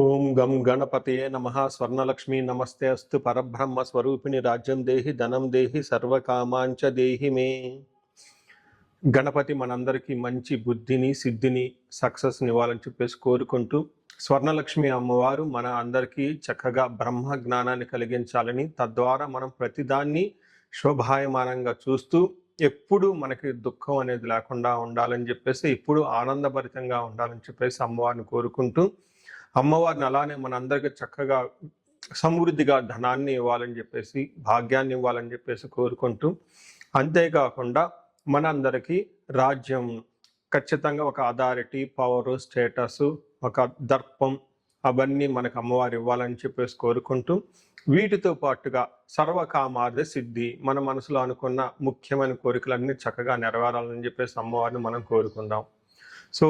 ఓం గం గణపతయే నమః. స్వర్ణలక్ష్మీ నమస్తే అస్తు. పరబ్రహ్మ స్వరూపిణి రాజ్యం దేహి ధనం దేహి సర్వకామాంచ దేహి మే. గణపతి మనందరికీ మంచి బుద్ధిని సిద్ధిని సక్సెస్ ఇవ్వాలని చెప్పేసి కోరుకుంటూ, స్వర్ణలక్ష్మి అమ్మవారు మన అందరికీ చక్కగా బ్రహ్మ జ్ఞానాన్ని కలిగించాలని, తద్వారా మనం ప్రతిదాన్ని శోభాయమానంగా చూస్తూ ఎప్పుడు మనకి దుఃఖం అనేది లేకుండా ఉండాలని చెప్పేసి, ఎప్పుడు ఆనందభరితంగా ఉండాలని చెప్పేసి అమ్మవారిని కోరుకుంటూ, అమ్మవారిని అలానే మనందరికీ చక్కగా సమృద్ధిగా ధనాన్ని ఇవ్వాలని చెప్పేసి, భాగ్యాన్ని ఇవ్వాలని చెప్పేసి కోరుకుంటూ, అంతేకాకుండా మనందరికీ రాజ్యం ఖచ్చితంగా ఒక అథారిటీ, పవరు, స్టేటస్, ఒక దర్పం అవన్నీ మనకు అమ్మవారు ఇవ్వాలని చెప్పేసి కోరుకుంటూ, వీటితో పాటుగా సర్వకామార్థ సిద్ధి, మన మనసులో అనుకున్న ముఖ్యమైన కోరికలన్నీ చక్కగా నెరవేరాలని చెప్పేసి అమ్మవారిని మనం కోరుకుందాం. సో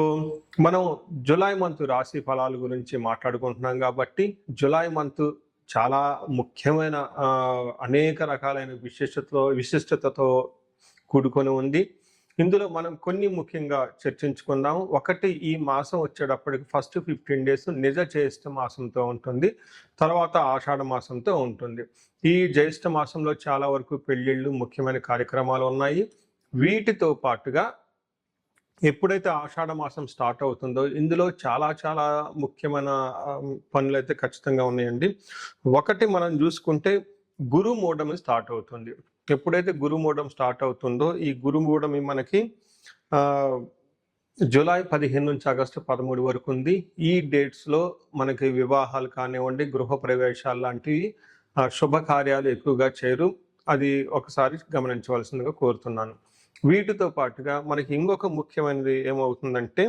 మనం జులై మంత్ రాశి ఫలాల గురించి మాట్లాడుకుంటున్నాం కాబట్టి, జులై మంత్ చాలా ముఖ్యమైన అనేక రకాలైన విశిష్టతతో కూడుకొని ఉంది. ఇందులో మనం కొన్ని ముఖ్యంగా చర్చించుకుందాం. ఒకటి, ఈ మాసం వచ్చేటప్పటికి ఫస్ట్ 15 డేస్ నిజ జ్యేష్ఠ మాసంతో ఉంటుంది, తర్వాత ఆషాఢ మాసంతో ఉంటుంది. ఈ జ్యేష్ఠ మాసంలో చాలా వరకు పెళ్ళిళ్ళు, ముఖ్యమైన కార్యక్రమాలు ఉన్నాయి. వీటితో పాటుగా ఎప్పుడైతే ఆషాఢ మాసం స్టార్ట్ అవుతుందో, ఇందులో చాలా చాలా ముఖ్యమైన పనులు అయితే ఖచ్చితంగా ఉన్నాయండి. ఒకటి మనం చూసుకుంటే గురుమూఢమి స్టార్ట్ అవుతుంది. ఎప్పుడైతే గురుమూఢం స్టార్ట్ అవుతుందో, ఈ గురుమూఢమి మనకి జూలై 15 నుంచి ఆగస్టు 13 వరకు ఉంది. ఈ డేట్స్లో మనకి వివాహాలు కానివ్వండి, గృహ ప్రవేశాలు లాంటివి శుభకార్యాలు ఎక్కువగా చేయరు. అది ఒకసారి గమనించవలసిందిగా కోరుతున్నాను. వీటితో పాటుగా మనకి ఇంకొక ముఖ్యమైనది ఏమవుతుందంటే,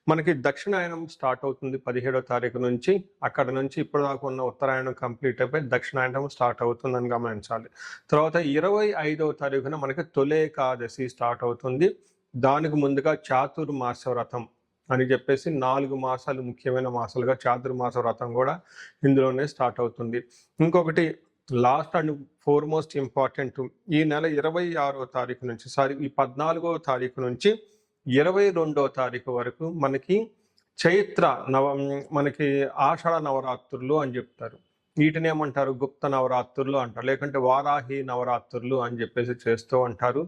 మనకి దక్షిణాయనం స్టార్ట్ అవుతుంది 17వ తారీఖు నుంచి. అక్కడ నుంచి ఇప్పటిదాకా ఉన్న ఉత్తరాయణం కంప్లీట్ అయిపోయి దక్షిణాయనం స్టార్ట్ అవుతుందని గమనించాలి. తర్వాత 25వ తారీఖున మనకి తొలి ఏకాదశి స్టార్ట్ అవుతుంది. దానికి ముందుగా చాతుర్మాస వ్రతం అని చెప్పేసి 4 మాసాలు ముఖ్యమైన మాసాలుగా చాతుర్మాస వ్రతం కూడా ఇందులోనే స్టార్ట్ అవుతుంది. ఇంకొకటి లాస్ట్ అండ్ ఫోర్మోస్ట్ ఇంపార్టెంట్, ఈ నెల 26వ తారీఖు నుంచి ఈ 14వ తారీఖు నుంచి 22వ తారీఖు వరకు మనకి మనకి ఆషాఢ నవరాత్రులు అని చెప్తారు. వీటిని ఏమంటారు? గుప్త నవరాత్రులు అంటారు, లేకుంటే వారాహి నవరాత్రులు అని చెప్పేసి చేస్తూ అంటారు.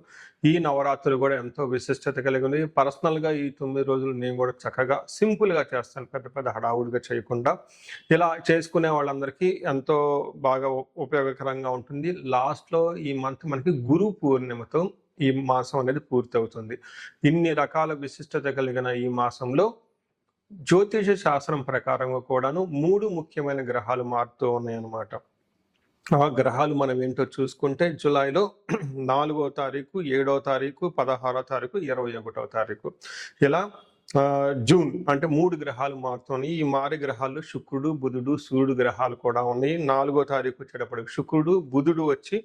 ఈ నవరాత్రులు కూడా ఎంతో విశిష్టత కలిగి ఉంది. పర్సనల్గా ఈ 9 రోజులు నేను కూడా చక్కగా సింపుల్గా చేస్తాను, పెద్ద పెద్ద హడావుడిగా చేయకుండా. ఇలా చేసుకునే వాళ్ళందరికీ ఎంతో బాగా ఉపయోగకరంగా ఉంటుంది. లాస్ట్లో ఈ మంత్ మనకి గురు పూర్ణిమతో ఈ మాసం అనేది పూర్తి అవుతుంది. ఇన్ని రకాల విశిష్టత కలిగిన ఈ మాసంలో జ్యోతిష శాస్త్రం ప్రకారంగా కూడాను 3 ముఖ్యమైన గ్రహాలు మారుతూ ఉన్నాయన్నమాట. ఆ గ్రహాలు మనం ఏంటో చూసుకుంటే, జూలైలో 4వ తారీఖు, 7వ తారీఖు, 16వ తారీఖు, 21వ తారీఖు, ఇలా జూన్ అంటే 3 గ్రహాలు మారుతున్నాయి. ఈ మారే గ్రహాల్లో శుక్రుడు, బుధుడు, సూర్యుడు గ్రహాలు కూడా ఉన్నాయి. 4వ తారీఖు వచ్చేటప్పటికి శుక్రుడు, బుధుడు వచ్చి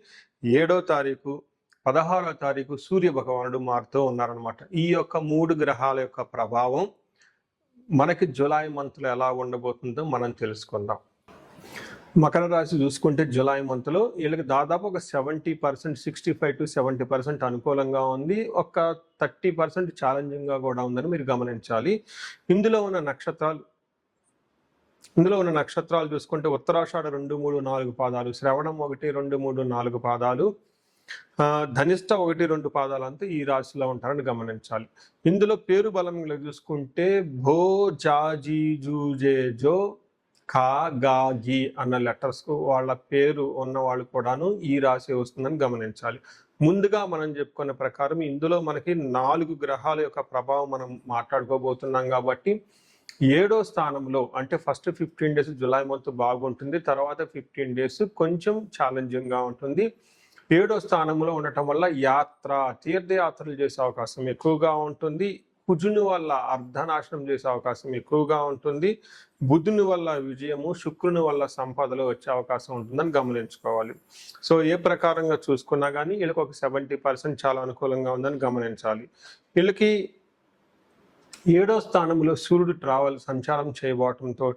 7వ తారీఖు, 16వ తారీఖు సూర్య భగవానుడు మారుతూ ఉన్నారనమాట. ఈ యొక్క 3 గ్రహాల యొక్క ప్రభావం మనకి జూలై మంత్లో ఎలా ఉండబోతుందో మనం తెలుసుకుందాం. మకర రాశి చూసుకుంటే జూలై మంత్లో వీళ్ళకి దాదాపు ఒక 70%, 65 to 70% అనుకూలంగా ఉంది. ఒక 30% ఛాలెంజింగ్గా కూడా ఉందని మీరు గమనించాలి. ఇందులో ఉన్న నక్షత్రాలు చూసుకుంటే ఉత్తరాషాఢ 2, 3, 4 పాదాలు, శ్రవణం 1, 2, 3, 4 పాదాలు, ధనిష్ట 1, 2 పాదాలు అంతా ఈ రాశిలో ఉంటారని గమనించాలి. ఇందులో పేరు బలంలో చూసుకుంటే భో, జా, జీ, జూ, జే, జో, ఖా, గా, గి అన్న లెటర్స్ వాళ్ళ పేరు ఉన్న వాళ్ళు కూడాను ఈ రాశి వస్తుందని గమనించాలి. ముందుగా మనం చెప్పుకున్న ప్రకారం ఇందులో మనకి 4 గ్రహాల యొక్క ప్రభావం మనం మాట్లాడుకోబోతున్నాం కాబట్టి, 7వ స్థానంలో అంటే ఫస్ట్ 15 డేస్ జూలై మంత్ బాగుంటుంది, తర్వాత 15 డేస్ కొంచెం ఛాలెంజింగ్గా ఉంటుంది. 7వ స్థానంలో ఉండటం వల్ల తీర్థయాత్రలు చేసే అవకాశం ఎక్కువగా ఉంటుంది. కుజుని వల్ల అర్ధనాశనం చేసే అవకాశం ఎక్కువగా ఉంటుంది. బుధుని వల్ల విజయము, శుక్రుని వల్ల సంపదలు వచ్చే అవకాశం ఉంటుందని గమనించుకోవాలి. సో ఏ ప్రకారంగా చూసుకున్నా కానీ వీళ్ళకి ఒక 70% చాలా అనుకూలంగా ఉందని గమనించాలి. వీళ్ళకి 7వ స్థానంలో సూర్యుడు సంచారం చేయబోవటంతో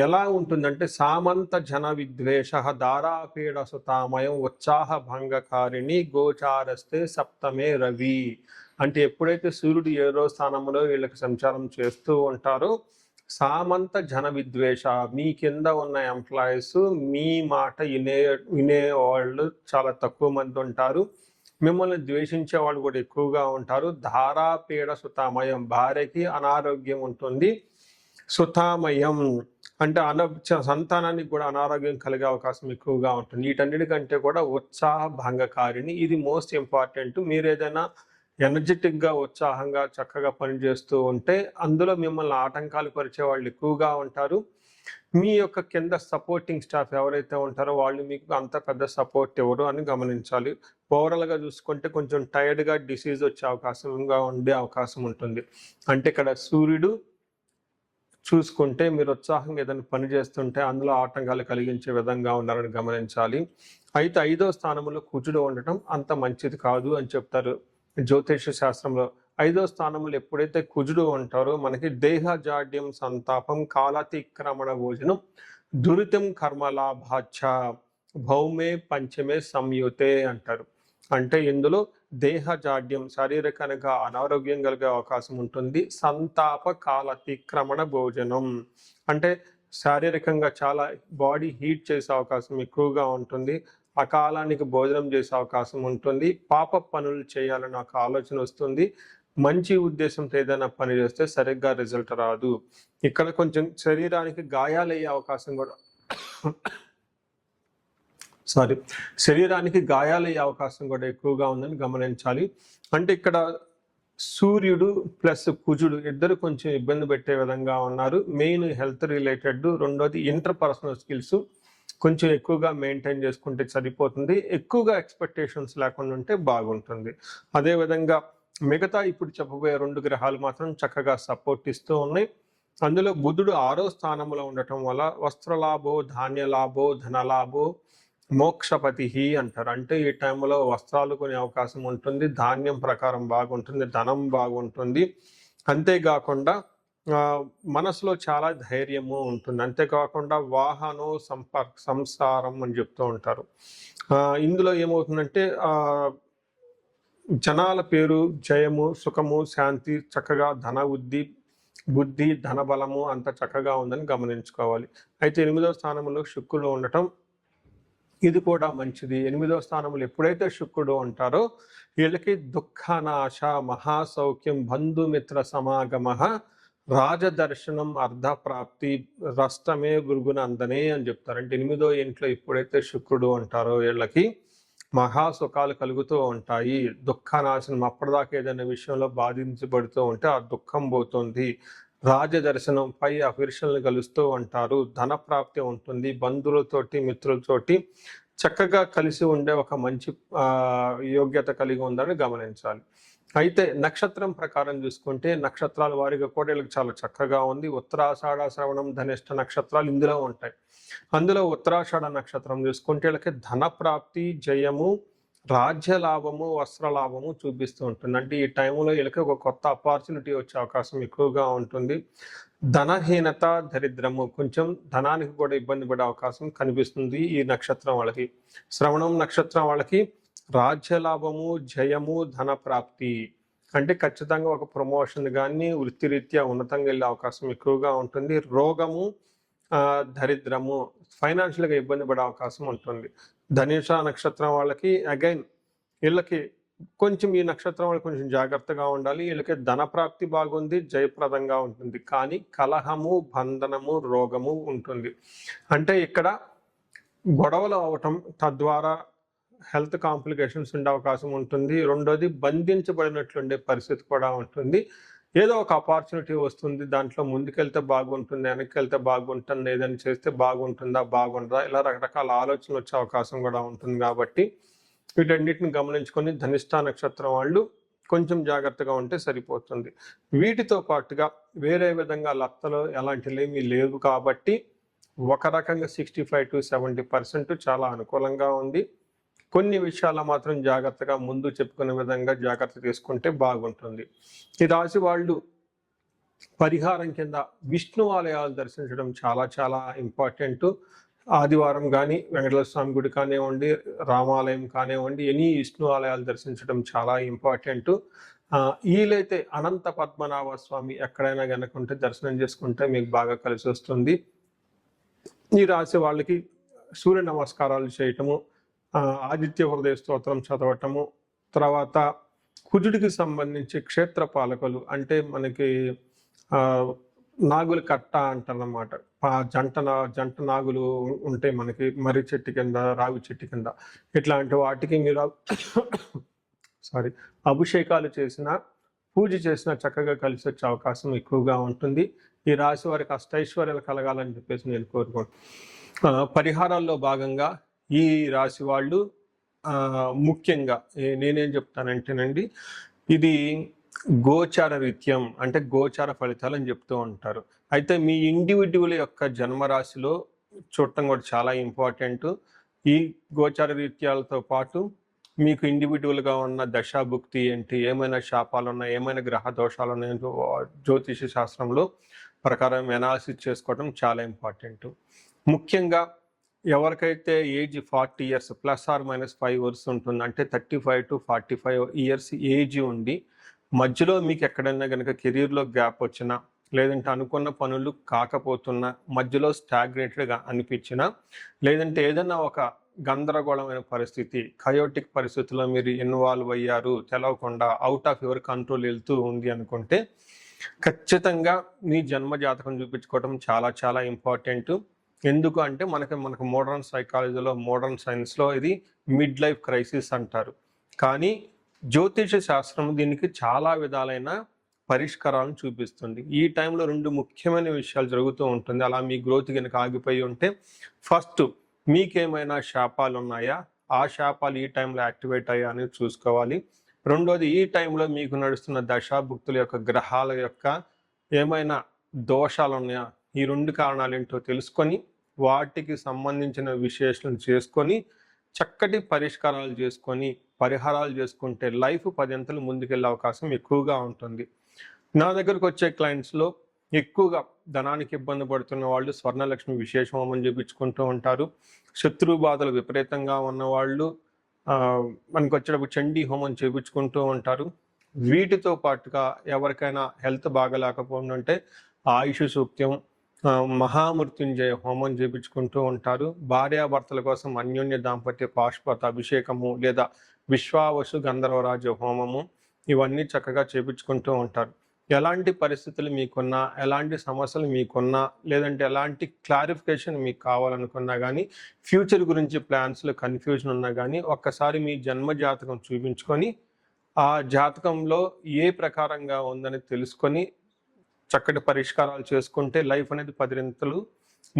ఎలా ఉంటుందంటే, సామంత జన విద్వేష దారాపీడ సుతామయం ఉత్సాహ భంగకారిణి గోచారస్తే సప్తమే రవి. అంటే ఎప్పుడైతే సూర్యుడు 7వ స్థానంలో వీళ్ళకి సంచారం చేస్తూ ఉంటారో, సామంత జన విద్వేష, మీ కింద ఉన్న ఎంప్లాయీస్ మీ మాట వినేవాళ్ళు చాలా తక్కువ మంది ఉంటారు. మిమ్మల్ని ద్వేషించే వాళ్ళు కూడా ఎక్కువగా ఉంటారు. ధారాపీడ సుతామయం, భార్యకి అనారోగ్యం ఉంటుంది. సుతామయం అంటే సంతానానికి కూడా అనారోగ్యం కలిగే అవకాశం ఎక్కువగా ఉంటుంది. వీటన్నిటికంటే కూడా ఉత్సాహ భంగకారిణి, ఇది మోస్ట్ ఇంపార్టెంట్. మీరు ఏదైనా ఎనర్జెటిక్గా, ఉత్సాహంగా, చక్కగా పనిచేస్తూ ఉంటే అందులో మిమ్మల్ని ఆటంకాలు పరిచే వాళ్ళు ఎక్కువగా ఉంటారు. మీ యొక్క కింద సపోర్టింగ్ స్టాఫ్ ఎవరైతే ఉంటారో వాళ్ళు మీకు అంత పెద్ద సపోర్ట్ ఎవరు అని గమనించాలి. ఓవరాల్గా చూసుకుంటే కొంచెం టైర్డ్గా, డిసీజ్ వచ్చే ఉండే అవకాశం ఉంటుంది. అంటే ఇక్కడ సూర్యుడు చూసుకుంటే మీరు ఉత్సాహంగా ఏదైనా పని చేస్తుంటే అందులో ఆటంకాలు కలిగించే విధంగా ఉన్నారని గమనించాలి. అయితే 5వ స్థానంలో కుజుడు ఉండటం అంత మంచిది కాదు అని చెప్తారు జ్యోతిష శాస్త్రంలో. 5వ స్థానంలో ఎప్పుడైతే కుజుడు ఉంటారో మనకి దేహ జాడ్యం, సంతాపం, కాలాతిక్రమణ భోజనం, దురితం కర్మలాభాచ, భౌమే పంచమే సంయుతే అంటారు. అంటే ఇందులో దేహ జాడ్యం, శారీరకంగా అనారోగ్యం కలిగే అవకాశం ఉంటుంది. సంతాప కాలతిక్రమణ భోజనం అంటే శారీరకంగా చాలా బాడీ హీట్ చేసే అవకాశం ఎక్కువగా ఉంటుంది. అకాలానికి భోజనం చేసే అవకాశం ఉంటుంది. పాప పనులు చేయాలని ఒక ఆలోచన వస్తుంది. మంచి ఉద్దేశంతో ఏదైనా పని చేస్తే సరిగ్గా రిజల్ట్ రాదు. ఇక్కడ కొంచెం శరీరానికి గాయాలయ్యే అవకాశం కూడా శరీరానికి గాయాలయ్యే అవకాశం కూడా ఎక్కువగా ఉందని గమనించాలి. అంటే ఇక్కడ సూర్యుడు ప్లస్ కుజుడు ఇద్దరు కొంచెం ఇబ్బంది పెట్టే విధంగా ఉన్నారు. మెయిన్ హెల్త్ రిలేటెడ్, రెండోది ఇంటర్పర్సనల్ స్కిల్స్ కొంచెం ఎక్కువగా మెయింటైన్ చేసుకుంటే సరిపోతుంది. ఎక్కువగా ఎక్స్పెక్టేషన్స్ లేకుండా ఉంటే బాగుంటుంది. అదేవిధంగా మిగతా ఇప్పుడు చెప్పబోయే 2 గ్రహాలు మాత్రం చక్కగా సపోర్ట్ ఇస్తూ ఉన్నాయి. అందులో బుధుడు 6వ స్థానంలో ఉండటం వల్ల వస్త్రలాభో, ధాన్యలాభో, ధనలాభో, మోక్షపతి అంటారు. అంటే ఈ టైంలో వస్త్రాలు కొనే అవకాశం ఉంటుంది, ధాన్యం ప్రకారం బాగుంటుంది, ధనం బాగుంటుంది. అంతేకాకుండా మనసులో చాలా ధైర్యము ఉంటుంది. అంతేకాకుండా వాహనో సంసారం అని చెప్తూ ఉంటారు. ఇందులో ఏమవుతుందంటే జనాల పేరు, జయము, సుఖము, శాంతి, చక్కగా ధన బుద్ధి, ధనబలము అంత చక్కగా ఉందని గమనించుకోవాలి. అయితే 8వ స్థానంలో శుక్రుడు ఉండటం ఇది కూడా మంచిది. 8వ స్థానంలో ఎప్పుడైతే శుక్రుడు ఉంటారో వీళ్ళకి దుఃఖనాశ, మహాసౌఖ్యం, బంధుమిత్ర సమాగమ, రాజదర్శనం, అర్ధప్రాప్తి, రష్టమే గురుగునందనే అని చెప్తారు. అంటే 8వ ఇంట్లో ఎప్పుడైతే శుక్రుడు ఉంటారో వీళ్ళకి మహాసుఖాలు కలుగుతూ ఉంటాయి. దుఃఖనాశనం, అప్పటిదాకా ఏదైనా విషయంలో బాధించబడుతూ ఉంటే ఆ దుఃఖం పోతుంది. రాజదర్శనం, పై అఫీషియల్ని కలుస్తూ ఉంటారు. ధన ప్రాప్తి ఉంటుంది. బంధువులతోటి, మిత్రులతోటి చక్కగా కలిసి ఉండే ఒక మంచి యోగ్యత కలిగి ఉందని గమనించాలి. అయితే నక్షత్రం ప్రకారం చూసుకుంటే నక్షత్రాల వారిగా కూడా వీళ్ళకి చాలా చక్కగా ఉంది. ఉత్తరాషాఢ, శ్రవణం, ధనిష్ట నక్షత్రాలు ఇందులో ఉంటాయి. అందులో ఉత్తరాషాఢ నక్షత్రం చూసుకుంటే వీళ్ళకి ధన ప్రాప్తి, జయము, రాజ్య లాభము, వస్త్ర లాభము చూపిస్తూ ఉంటుంది. అంటే ఈ టైంలో వీళ్ళకి ఒక కొత్త ఆపర్చునిటీ వచ్చే అవకాశం ఎక్కువగా ఉంటుంది. ధనహీనత, దరిద్రము, కొంచెం ధనానికి కూడా ఇబ్బంది పడే అవకాశం కనిపిస్తుంది ఈ నక్షత్రం వాళ్ళకి. శ్రవణం నక్షత్రం వాళ్ళకి రాజ్య లాభము, జయము, ధన ప్రాప్తి అంటే ఖచ్చితంగా ఒక ప్రమోషన్ కానీ వృత్తిరీత్యా ఉన్నతంగా వెళ్ళే అవకాశం ఎక్కువగా ఉంటుంది. రోగము, దరిద్రము, ఫైనాన్షియల్గా ఇబ్బంది పడే అవకాశం ఉంటుంది. ధనుష నక్షత్రం వాళ్ళకి అగైన్ వీళ్ళకి కొంచెం ఈ నక్షత్రం వాళ్ళు కొంచెం జాగ్రత్తగా ఉండాలి. వీళ్ళకి ధన ప్రాప్తి బాగుంది, జయప్రదంగా ఉంటుంది. కానీ కలహము, బంధనము, రోగము ఉంటుంది. అంటే ఇక్కడ గొడవలు అవటం, తద్వారా హెల్త్ కాంప్లికేషన్స్ ఉండే అవకాశం ఉంటుంది. రెండోది బంధించబడినట్లుండే పరిస్థితి కూడా ఉంటుంది. ఏదో ఒక ఆపర్చునిటీ వస్తుంది, దాంట్లో ముందుకెళ్తే బాగుంటుంది, వెనక్కి వెళ్తే బాగుంటుంది, ఏదైనా చేస్తే బాగుంటుందా, బాగుంటుందా, ఇలా రకరకాల ఆలోచనలు వచ్చే అవకాశం కూడా ఉంటుంది. కాబట్టి వీటన్నిటిని గమనించుకొని ధనిష్ట నక్షత్రం వాళ్ళు కొంచెం జాగ్రత్తగా ఉంటే సరిపోతుంది. వీటితో పాటుగా వేరే విధంగా లత్తలో ఎలాంటివి లేవు కాబట్టి ఒక రకంగా 65 to 70% చాలా అనుకూలంగా ఉంది. కొన్ని విషయాల్లో మాత్రం జాగ్రత్తగా ముందు చెప్పుకునే విధంగా జాగ్రత్త తీసుకుంటే బాగుంటుంది. ఈ రాశి వాళ్ళు పరిహారం కింద విష్ణు ఆలయాలు దర్శించడం చాలా చాలా ఇంపార్టెంట్. ఆదివారం కానీ వెంకటేశ్వర స్వామి గుడి కానివ్వండి, రామాలయం కానివ్వండి, ఎనీ విష్ణు ఆలయాలు దర్శించడం చాలా ఇంపార్టెంట్. వీలైతే అనంత పద్మనాభ స్వామి ఎక్కడైనా కనుక ఉంటే దర్శనం చేసుకుంటే మీకు బాగా కలిసి వస్తుంది. ఈ రాశి వాళ్ళకి సూర్య నమస్కారాలు చేయటము, ఆదిత్య హృదయ స్తోత్రం చదవటము, తర్వాత కుజుడికి సంబంధించి క్షేత్ర పాలకులు అంటే మనకి నాగుల కట్ట అంటారన్నమాట. జంట నాగులు ఉంటాయి మనకి, మర్రి చెట్టు కింద, రావి చెట్టు కింద. ఇట్లాంటి వాటికి మీరు అభిషేకాలు చేసిన, పూజ చేసిన చక్కగా కలిసి వచ్చే అవకాశం ఎక్కువగా ఉంటుంది. ఈ రాశి వారికి అష్టైశ్వర్యాలు కలగాలని చెప్పేసి నేను కోరుకుంటున్నాను. పరిహారాల్లో భాగంగా ఈ రాశి వాళ్ళు ముఖ్యంగా నేనేం చెప్తానంటేనండి, ఇది గోచార రీత్యం అంటే గోచార ఫలితాలు అని చెప్తూ ఉంటారు. అయితే మీ ఇండివిడ్యువల్ యొక్క జన్మరాశిలో చూడటం కూడా చాలా ఇంపార్టెంట్. ఈ గోచార రీత్యాలతో పాటు మీకు ఇండివిడ్యువల్గా ఉన్న దశాభుక్తి ఏంటి, ఏమైనా శాపాలు ఉన్నాయి, ఏమైనా గ్రహ దోషాలు ఉన్నాయి, జ్యోతిష శాస్త్రంలో ప్రకారం ఎనాలిసిస్ చేసుకోవడం చాలా ఇంపార్టెంట్. ముఖ్యంగా ఎవరికైతే ఏజ్ 40 years ±5 years ఉంటుంది, అంటే 35 to 45 years ఏజ్ ఉండి మధ్యలో మీకు ఎక్కడైనా కనుక కెరీర్లో గ్యాప్ వచ్చినా, లేదంటే అనుకున్న పనులు కాకపోతున్నా, మధ్యలో స్టాగ్నేటెడ్గా అనిపించినా, లేదంటే ఏదైనా ఒక గందరగోళమైన పరిస్థితి, కయోటిక్ పరిస్థితుల్లో మీరు ఇన్వాల్వ్ అయ్యారు, తెలవకుండా అవుట్ ఆఫ్ యువర్ కంట్రోల్ వెళ్తూ ఉంది అనుకుంటే ఖచ్చితంగా మీ జన్మ జాతకం చూపించుకోవడం చాలా చాలా ఇంపార్టెంట్. ఎందుకు అంటే మనకు మోడర్న్ సైకాలజీలో, మోడర్న్ సైన్స్లో ఇది మిడ్ లైఫ్ క్రైసిస్ అంటారు. కానీ జ్యోతిష శాస్త్రం దీనికి చాలా విధాలైన పరిష్కారాలను చూపిస్తుంది. ఈ టైంలో 2 ముఖ్యమైన విషయాలు జరుగుతూ ఉంటుంది. అలా మీ గ్రోత్ కనుక ఆగిపోయి ఉంటే, ఫస్ట్ మీకేమైనా శాపాలు ఉన్నాయా, ఆ శాపాలు ఈ టైంలో యాక్టివేట్ అయ్యా అని చూసుకోవాలి. రెండోది, ఈ టైంలో మీకు నడుస్తున్న దశాభుక్తుల యొక్క గ్రహాల యొక్క ఏమైనా దోషాలు ఉన్నాయా, ఈ 2 కారణాలు ఏంటో తెలుసుకొని వాటికి సంబంధించిన విశ్లేషణ చేసుకొని చక్కటి పరిష్కారాలు చేసుకొని పరిహారాలు చేసుకుంటే లైఫ్ 10 అంతలు ముందుకెళ్ళే అవకాశం ఎక్కువగా ఉంటుంది. నా దగ్గరకు వచ్చే క్లయింట్స్లో ఎక్కువగా ధనానికి ఇబ్బంది పడుతున్న వాళ్ళు స్వర్ణలక్ష్మి విశేష హోమం చేయించుకుంటూ ఉంటారు. శత్రు బాధలు విపరీతంగా ఉన్నవాళ్ళు మనకు వచ్చేటప్పుడు చండీ హోమం చేయించుకుంటూ ఉంటారు. వీటితో పాటుగా ఎవరికైనా హెల్త్ బాగలేకపోతుంటే ఆయుష్ సూక్త్యం, మహామృత్యుంజయ హోమం చేయించుకుంటూ ఉంటారు. భార్యాభర్తల కోసం అన్యోన్య దాంపత్య పాశుపత అభిషేకము లేదా విశ్వావసు గంధర్వరాజ హోమము, ఇవన్నీ చక్కగా చేయించుకుంటూ ఉంటారు. ఎలాంటి పరిస్థితులు మీకున్నా, ఎలాంటి సమస్యలు మీకున్నా, లేదంటే ఎలాంటి క్లారిఫికేషన్ మీకు కావాలనుకున్నా కానీ, ఫ్యూచర్ గురించి ప్లాన్స్లో కన్ఫ్యూజన్ ఉన్నా కానీ, ఒక్కసారి మీ జన్మ జాతకం చూపించుకొని ఆ జాతకంలో ఏ ప్రకారంగా ఉందని తెలుసుకొని చక్కటి పరిష్కారాలు చేసుకుంటే లైఫ్ అనేది 10 అంతలు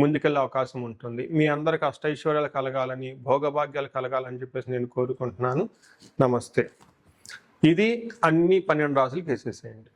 ముందుకెళ్ళే అవకాశం ఉంటుంది. మీ అందరికి అష్టైశ్వర్యాలు కలగాలని, భోగభాగ్యాలు కలగాలని చెప్పేసి నేను కోరుకుంటున్నాను. నమస్తే. ఇది అన్ని 12 రాసులకు వేసేసేయండి.